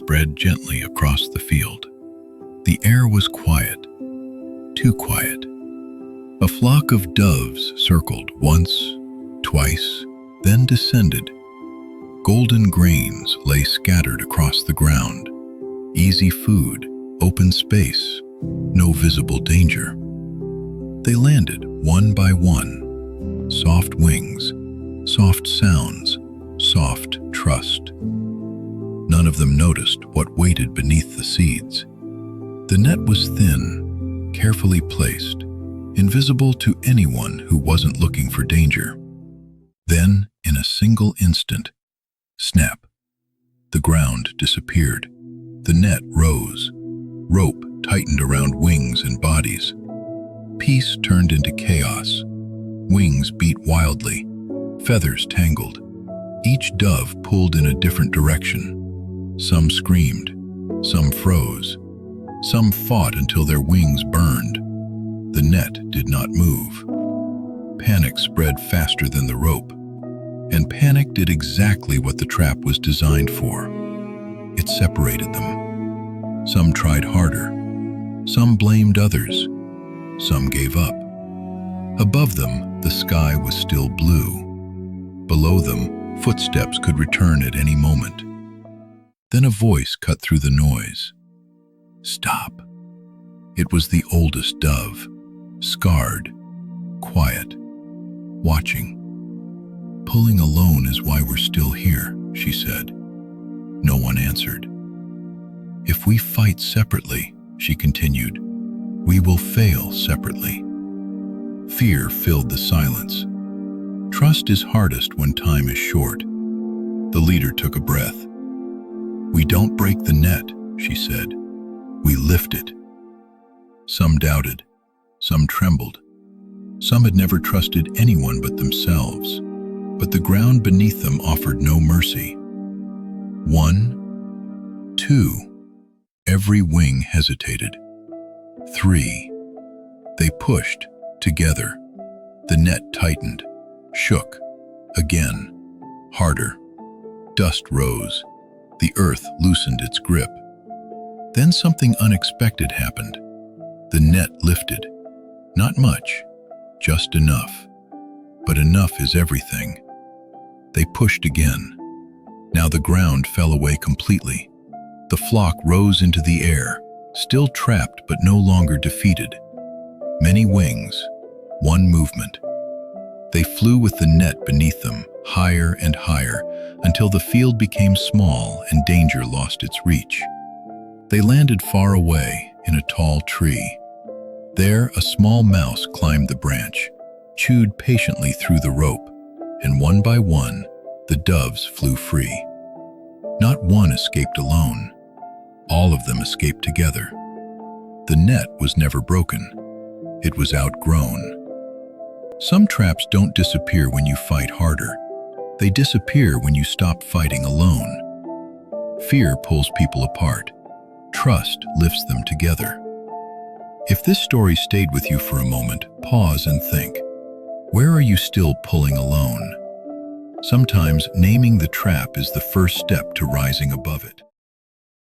spread gently across the field. The air was quiet, too quiet. A flock of doves circled once, twice, then descended. Golden grains lay scattered across the ground. Easy food, open space, no visible danger. They landed one by one. Soft wings, soft sounds, soft trust. None of them noticed what waited beneath the seeds. The net was thin, carefully placed, invisible to anyone who wasn't looking for danger. Then, in a single instant, snap, the ground disappeared. The net rose. Rope tightened around wings and bodies. Peace turned into chaos. Wings beat wildly. Feathers tangled. Each dove pulled in a different direction. Some screamed. Some froze. Some fought until their wings burned. The net did not move. Panic spread faster than the rope. And panic did exactly what the trap was designed for. It separated them. Some tried harder. Some blamed others. Some gave up. Above them, the sky was still blue. Below them, footsteps could return at any moment. Then a voice cut through the noise. Stop. It was the oldest dove, scarred, quiet, watching. Pulling alone is why we're still here, she said. No one answered. If we fight separately, she continued, we will fail separately. Fear filled the silence. Trust is hardest when time is short. The leader took a breath. We don't break the net, she said. We lift it. Some doubted. Some trembled. Some had never trusted anyone but themselves. But the ground beneath them offered no mercy. 1, 2. Every wing hesitated. 3. They pushed, together. The net tightened, shook, again, harder. Dust rose. The earth loosened its grip. Then something unexpected happened. The net lifted. Not much, just enough. But enough is everything. They pushed again. Now the ground fell away completely. The flock rose into the air, still trapped but no longer defeated. Many wings, one movement. They flew with the net beneath them, higher and higher, until the field became small and danger lost its reach. They landed far away in a tall tree. There, a small mouse climbed the branch, chewed patiently through the rope, and one by one, the doves flew free. Not one escaped alone. All of them escaped together. The net was never broken. It was outgrown. Some traps don't disappear when you fight harder. They disappear when you stop fighting alone. Fear pulls people apart. Trust lifts them together. If this story stayed with you for a moment, pause and think. Where are you still pulling alone? Sometimes naming the trap is the first step to rising above it.